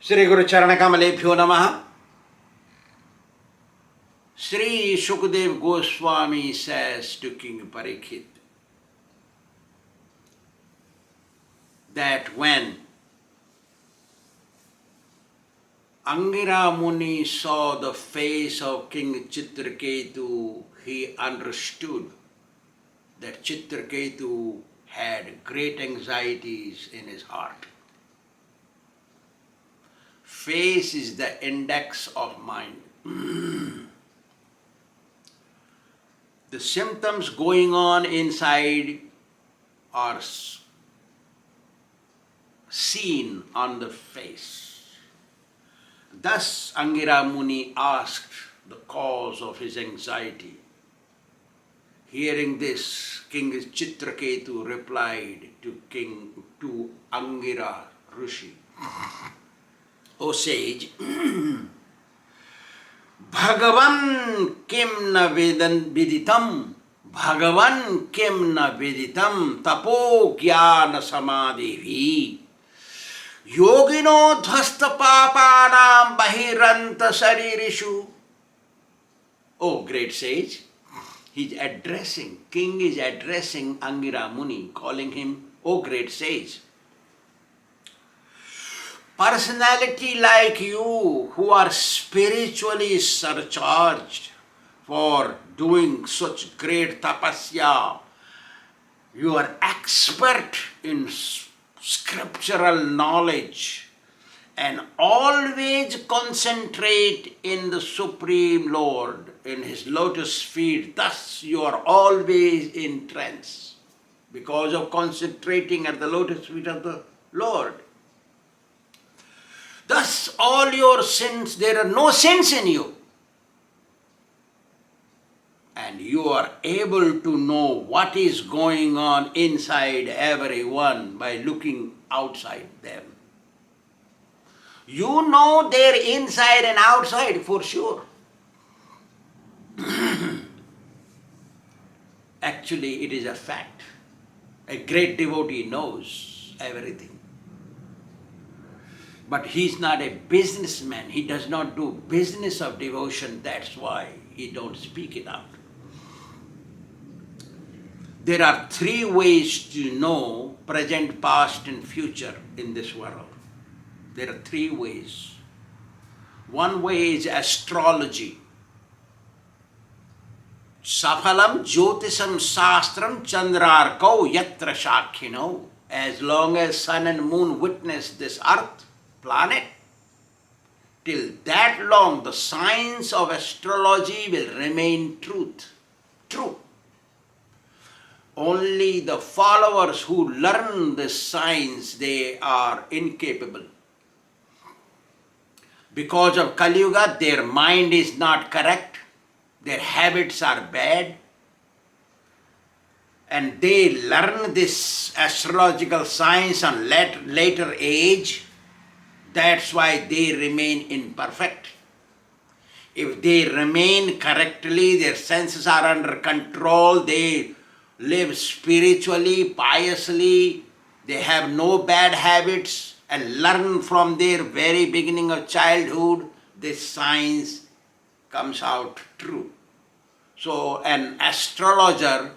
Sri Guru Charana Kamalebhyo Namaha. Sri Shukadev Goswami says to King Parikshit that when Angira Muni saw the face of King Chitraketu, he understood that Chitraketu had great anxieties in his heart. Face is the index of mind. The symptoms going on inside are seen on the face. Thus Angira Muni asked the cause of his anxiety. Hearing this, King Chitraketu replied to Angira Rishi, O sage, Bhagavan kim na viditam, Bhagavan kim na viditam, tapo jnana samadhivi, yogino dhvasta papanam bahiranta saririshu. O great sage, King is addressing Angira Muni, calling him, O great sage. Personality like you, who are spiritually surcharged for doing such great tapasya, you are expert in scriptural knowledge and always concentrate in the Supreme Lord, in His lotus feet. Thus you are always in trance because of concentrating at the lotus feet of the Lord. Thus all your sins, there are no sins in you. And you are able to know what is going on inside everyone by looking outside them. You know their inside and outside for sure. Actually, it is a fact. A great devotee knows everything. But he is not a businessman. He does not do business of devotion. That's why he don't speak it out. There are three ways to know present, past and future in this world. There are three ways. One way is astrology. Safalam jyotisam sastram chandrarkau yatra shakhino. As long as sun and moon witness this earth, planet, till that long the science of astrology will remain true. Only the followers who learn this science, they are incapable. Because of Kali Yuga, their mind is not correct, their habits are bad, and they learn this astrological science on later age. That's why they remain imperfect. If they remain correctly, their senses are under control, they live spiritually, piously, they have no bad habits and learn from their very beginning of childhood, this science comes out true. So an astrologer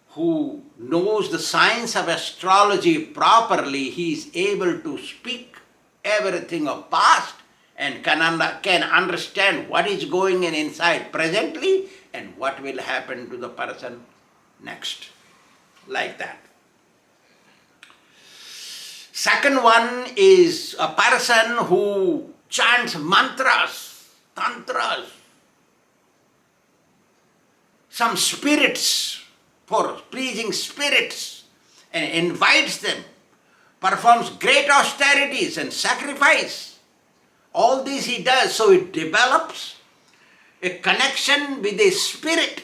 who knows the science of astrology properly, he is able to speak everything of past and can understand what is going on inside presently and what will happen to the person next. Like that. Second one is a person who chants mantras, tantras, some spirits, for pleasing spirits, and invites them, performs great austerities and sacrifice. All this he does, so it develops a connection with a spirit.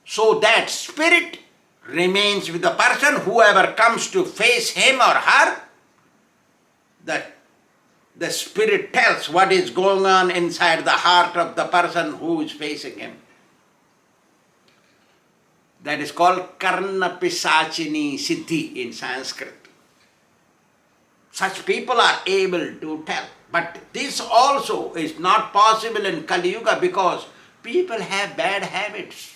So that spirit remains with the person. Whoever comes to face him or her, the spirit tells what is going on inside the heart of the person who is facing him. That is called Karna Pisachini Siddhi in Sanskrit. Such people are able to tell. But this also is not possible in Kali Yuga because people have bad habits.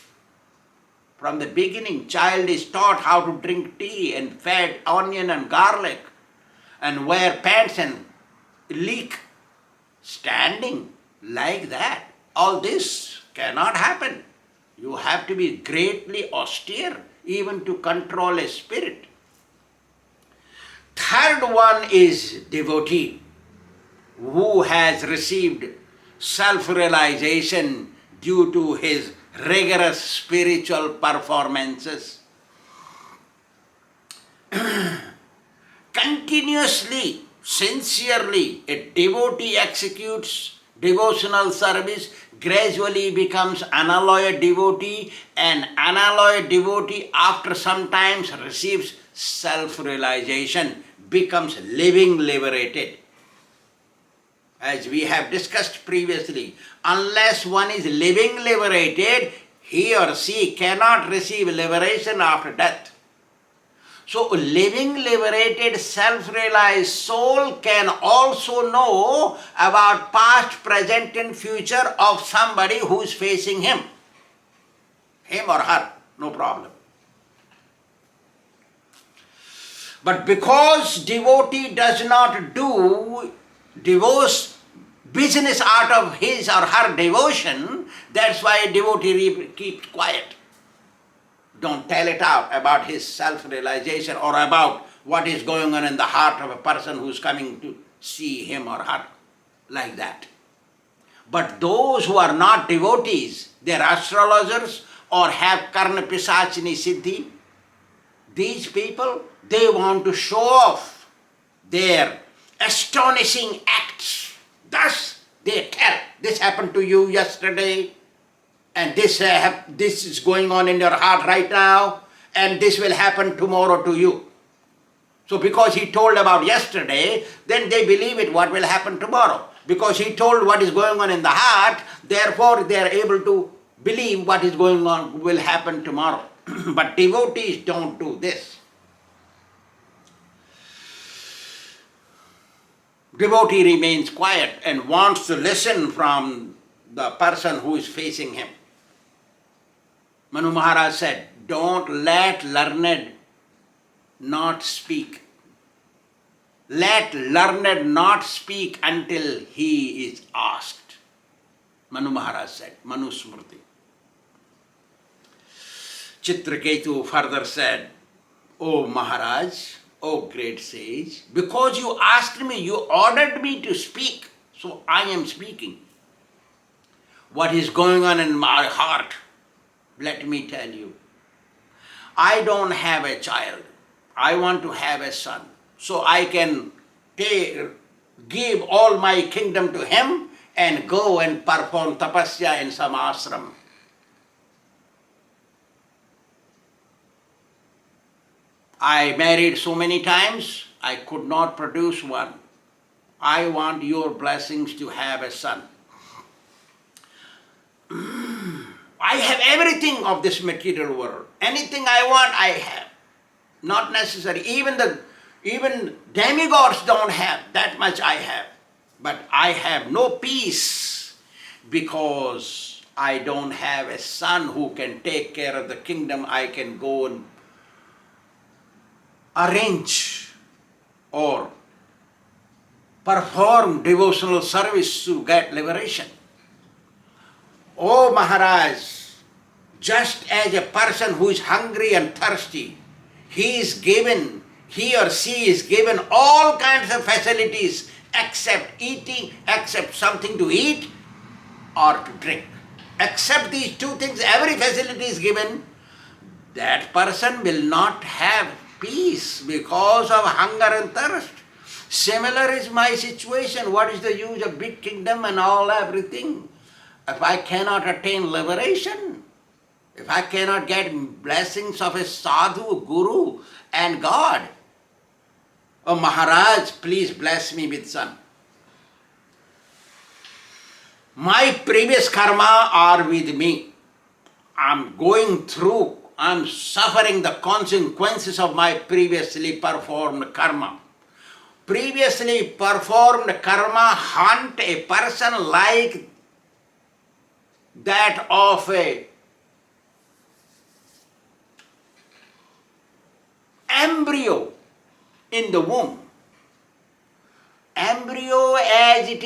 From the beginning, child is taught how to drink tea and fed onion and garlic and wear pants and leak standing like that. All this cannot happen. You have to be greatly austere even to control a spirit. Third one is devotee who has received self-realization due to his rigorous spiritual performances. Continuously, sincerely, a devotee executes devotional service, gradually becomes unalloyed devotee, and unalloyed devotee after some time receives self-realization, becomes living liberated. As we have discussed previously, unless one is living liberated, he or she cannot receive liberation after death. So, a living liberated, self-realized soul can also know about past, present and future of somebody who is facing him or her, no problem. But because devotee does not do business out of his or her devotion, that's why a devotee keeps quiet. Don't tell it out about his self-realization or about what is going on in the heart of a person who's coming to see him or her, like that. But those who are not devotees, they're astrologers or have karna pisachini siddhi, these people, they want to show off their astonishing acts. Thus, they tell, this happened to you yesterday, and this is going on in your heart right now, and this will happen tomorrow to you. So because he told about yesterday, then they believe it what will happen tomorrow. Because he told what is going on in the heart, therefore they are able to believe what is going on will happen tomorrow. But devotees don't do this. Devotee remains quiet and wants to listen from the person who is facing him. Manu Maharaj said, don't let learned not speak. Let learned not speak until he is asked. Manu Maharaj said, Manu Smriti. Chitraketu further said, O Maharaj, O great sage, because you asked me, you ordered me to speak, so I am speaking. What is going on in my heart? Let me tell you. I don't have a child. I want to have a son. So I can give all my kingdom to him and go and perform tapasya in some ashram. I married so many times, I could not produce one. I want your blessings to have a son. I have everything of this material world. Anything I want, I have. Not necessary. Even demigods don't have. That much I have. But I have no peace because I don't have a son who can take care of the kingdom. I can go and arrange or perform devotional service to get liberation. Oh Maharaj, just as a person who is hungry and thirsty, he or she is given all kinds of facilities except eating, except something to eat or to drink. Except these two things, every facility is given. That person will not have peace because of hunger and thirst. Similar is my situation. What is the use of big kingdom and all everything if I cannot attain liberation? If I cannot get blessings of a sadhu, guru and God? Oh Maharaj, please bless me with son. My previous karma are with me. I'm suffering the consequences of my previously performed karma. previously performed karma hunt a person like that of a embryo in the womb. Embryo, as it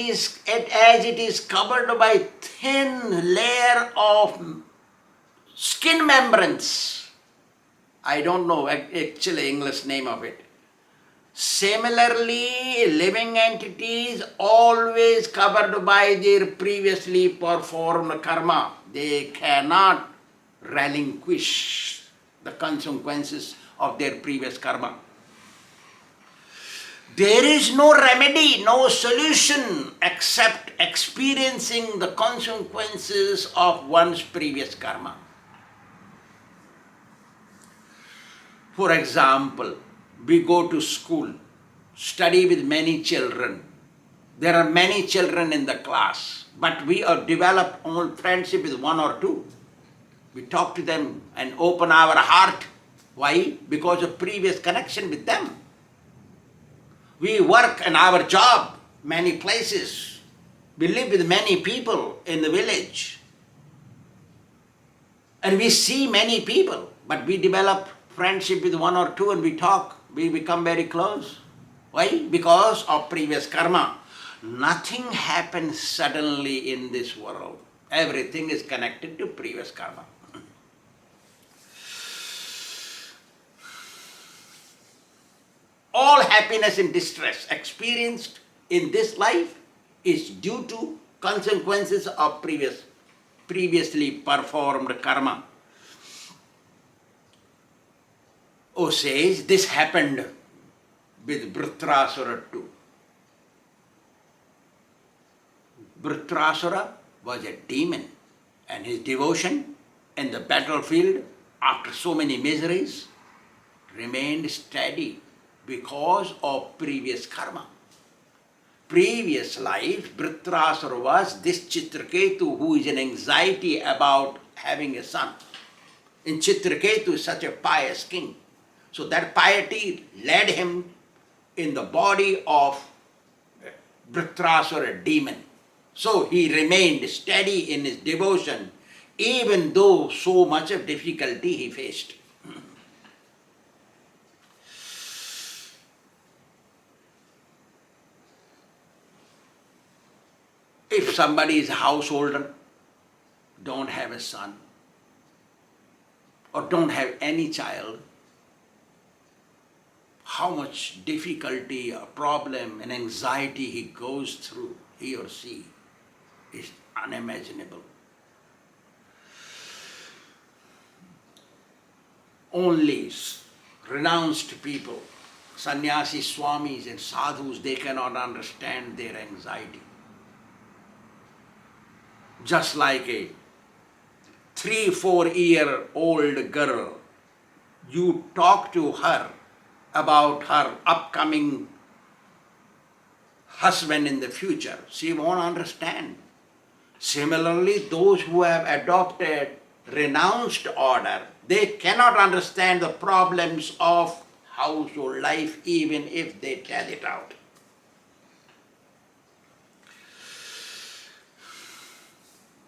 is covered by thin layer of skin membranes. I don't know actually English name of it. Similarly, living entities always covered by their previously performed karma. They cannot relinquish the consequences of their previous karma. There is no remedy, no solution except experiencing the consequences of one's previous karma. For example, we go to school, study with many children. There are many children in the class, but we have developed only friendship with one or two. We talk to them and open our heart. Why? Because of previous connection with them. We work in our job, many places. We live with many people in the village. And we see many people, but we develop friendship with one or two and we talk. We become very close. Why? Because of previous karma. Nothing happens suddenly in this world. Everything is connected to previous karma. All happiness and distress experienced in this life is due to consequences of previously performed karma. O says, this happened with Vritrāsura too. Vritrāsura was a demon, and his devotion in the battlefield after so many miseries remained steady because of previous karma. Previous life, Vritrāsura was this Chitraketu who is in anxiety about having a son. And Chitraketu is such a pious king. So that piety led him in the body of Vritrāsura demon. So he remained steady in his devotion even though so much of difficulty he faced. If somebody is a householder, don't have a son, or don't have any child, how much difficulty, a problem, and anxiety he goes through, he or she, is unimaginable. Only renounced people, sannyasis, Swāmīs, and sadhus, they cannot understand their anxiety. Just like a 3-4-year-old girl, you talk to her about her upcoming husband in the future, she won't understand. Similarly, those who have adopted renounced order, they cannot understand the problems of household life even if they tell it out.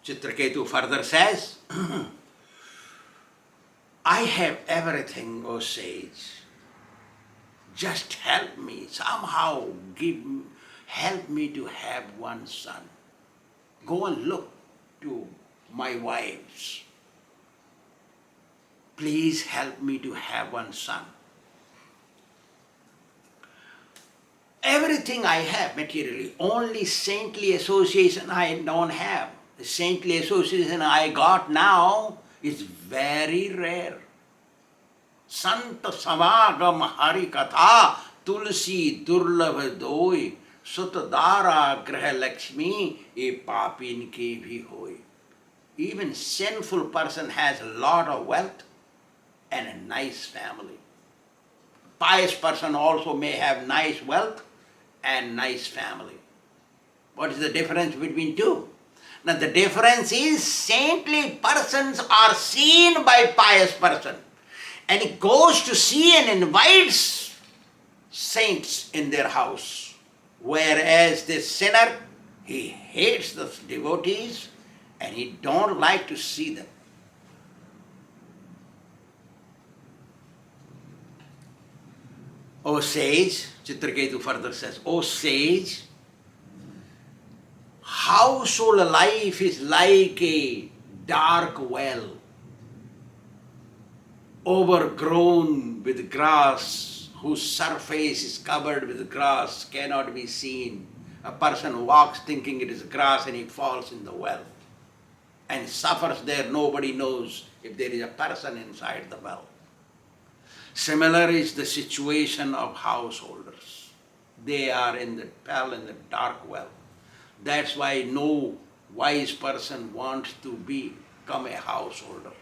Chitraketu further says, I have everything, O sage. Just help me, somehow help me to have one son. Go and look to my wives. Please help me to have one son. Everything I have materially, only saintly association I don't have. The saintly association I got now is very rare. Sant samāgam hari katha tulsi durlabh doi sutadara graha lakshmi e papin ke bhi hoy. Even sinful person has a lot of wealth and a nice family. Pious person also may have nice wealth and nice family. What is the difference between two? Now the difference is saintly persons are seen by pious person, and he goes to see and invites saints in their house, whereas this sinner, he hates the devotees and he don't like to see them. O sage, Chitraketu further says, O sage, household life is like a dark well, overgrown with grass, whose surface is covered with grass, cannot be seen. A person walks thinking it is grass and he falls in the well and suffers there. Nobody knows if there is a person inside the well. Similar is the situation of householders. They are in the dark well. That's why no wise person wants to become a householder.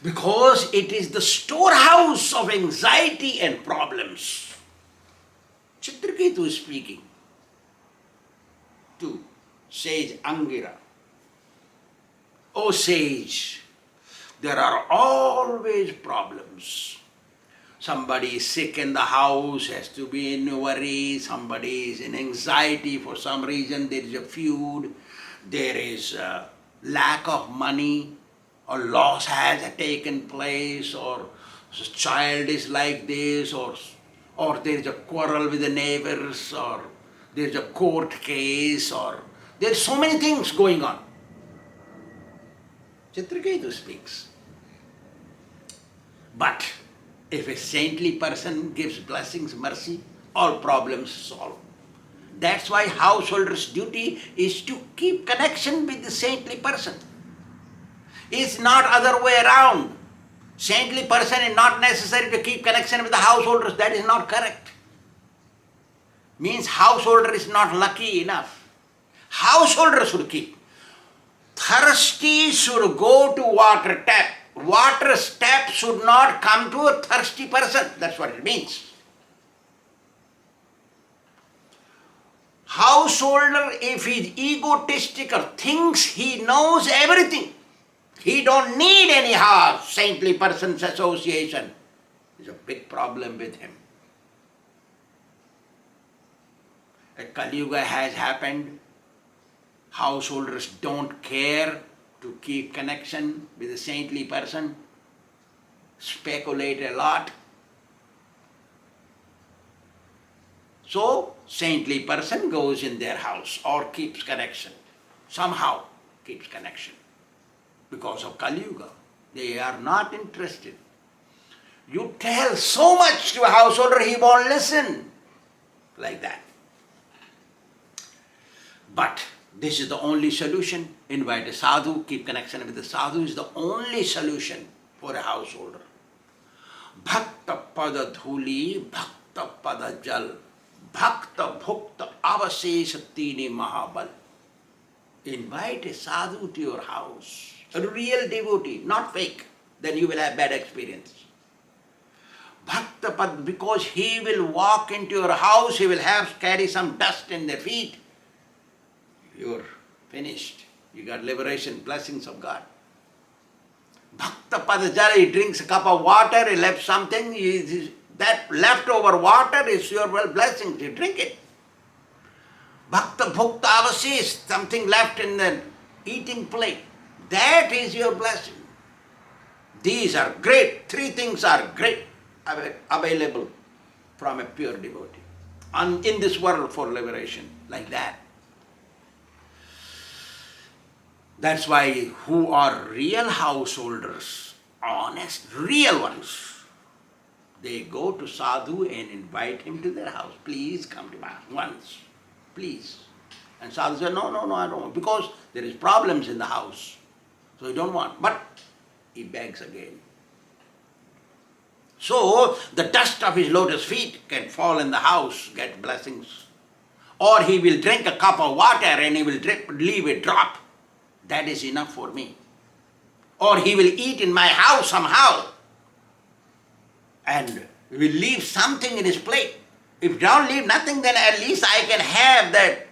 Because it is the storehouse of anxiety and problems. Chitraketu is speaking to sage Angira. O sage, there are always problems. Somebody is sick in the house, has to be in worry. Somebody is in anxiety for some reason. There is a feud. There is a lack of money, or loss has taken place, or a child is like this, or there is a quarrel with the neighbors, or there is a court case, or there are so many things going on. Chitraketu speaks. But if a saintly person gives blessings, mercy, all problems solved. That's why householder's duty is to keep connection with the saintly person. It's not other way around. Saintly person is not necessary to keep connection with the householders. That is not correct. Means householder is not lucky enough. Householder should keep. Thirsty should go to water tap. Water tap should not come to a thirsty person. That's what it means. Householder, if he is egotistical, thinks he knows everything. He don't need any saintly person's association. There's a big problem with him. A Kali Yuga has happened. Householders don't care to keep connection with a saintly person, speculate a lot. So, saintly person goes in their house or keeps connection. Somehow keeps connection. Because of Kali Yuga. They are not interested. You tell so much to a householder, he won't listen. Like that. But this is the only solution. Invite a sadhu, keep connection with the sadhu is the only solution for a householder. Bhakta pada dhuli, bhakta pada jal, bhakta bhukta avasesha tini mahabal. Invite a sadhu to your house. A real devotee, not fake. Then you will have bad experience. Bhakta pad, because he will walk into your house, he will carry some dust in their feet. You're finished. You got liberation, blessings of God. Bhakta padajara, he drinks a cup of water, he left something, that leftover water is your blessing, you drink it. Bhakta bhukta avasis, something left in the eating plate, that is your blessing. These are great, three things are great, available from a pure devotee. In this world for liberation, like that. That's why who are real householders, honest, real ones, they go to sadhu and invite him to their house. Please come to my house once, please. And sadhu says, no, I don't want, because there is problems in the house. So he don't want, but he begs again. So the dust of his lotus feet can fall in the house, get blessings. Or he will drink a cup of water and he will leave a drop. That is enough for me. Or he will eat in my house somehow and will leave something in his plate. If don't leave nothing, then at least I can have that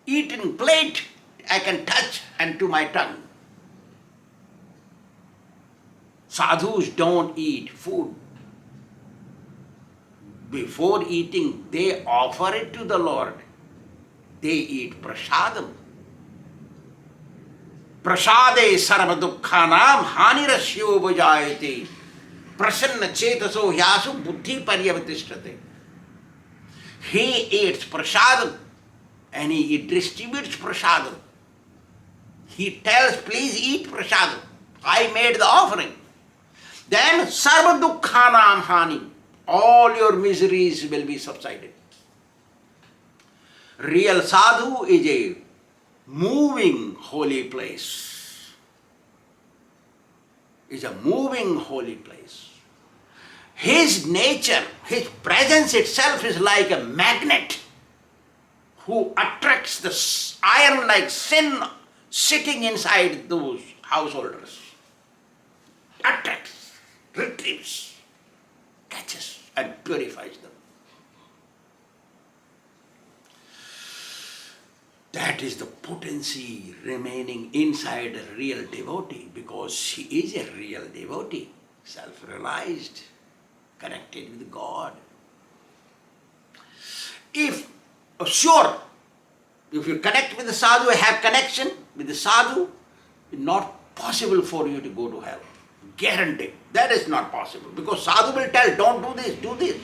eaten plate I can touch and to my tongue. Sadhus don't eat food before eating, they offer it to the Lord. They eat prasadam. Prasade sarva dukkhanam hanirasyo bhajayate. Prasanna chetaso hyasu buddhi paryavatishtate. He eats prasadam and he distributes prasadam. He tells, please eat prasadam. I made the offering. Then sarva dukkhanam hani. All your miseries will be subsided. Real sadhu is a moving holy place. Is a moving holy place. His nature, his presence itself is like a magnet who attracts the iron like sin sitting inside those householders. Attracts, retrieves, catches and purifies them. That is the potency remaining inside a real devotee, because he is a real devotee, self-realized, connected with God. If you connect with the sadhu, have connection with the sadhu, it's not possible for you to go to hell. Guaranteed. That is not possible, because sadhu will tell, don't do this, do this.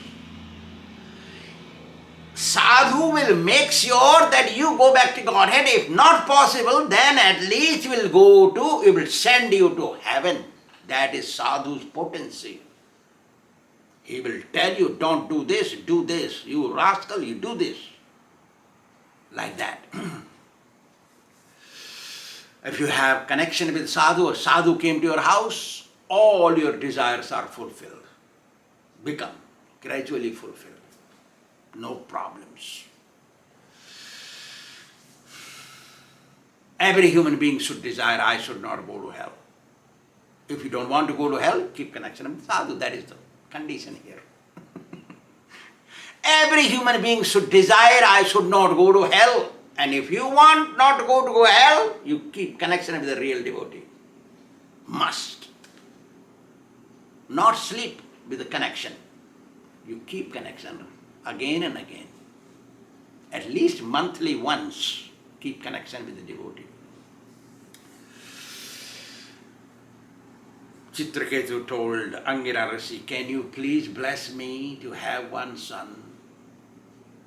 Sadhu will make sure that you go back to Godhead. If not possible, then at least it will send you to heaven. That is sadhu's potency. He will tell you, don't do this, you rascal, you do this. Like that. If you have connection with sadhu, or sadhu came to your house, all your desires are fulfilled. Become gradually fulfilled. No problems. Every human being should desire, I should not go to hell. If you don't want to go to hell, keep connection with sadhu. That is the condition here. Every human being should desire, I should not go to hell. And if you want not to go to hell, you keep connection with the real devotee. Must. Not sleep with the connection. You keep connection again and again. At least monthly once, keep connection with the devotee. Chitraketu told Angira Rishi, can you please bless me to have one son?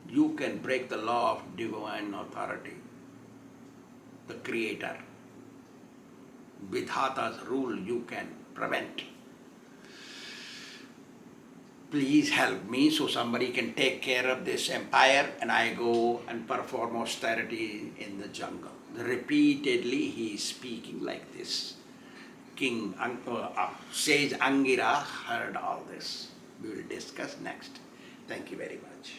You can break the law of divine authority, the creator. Vidhata's rule you can prevent. Please help me so somebody can take care of this empire and I go and perform austerity in the jungle. Repeatedly he is speaking like this. Sage Angira heard all this. We will discuss next. Thank you very much.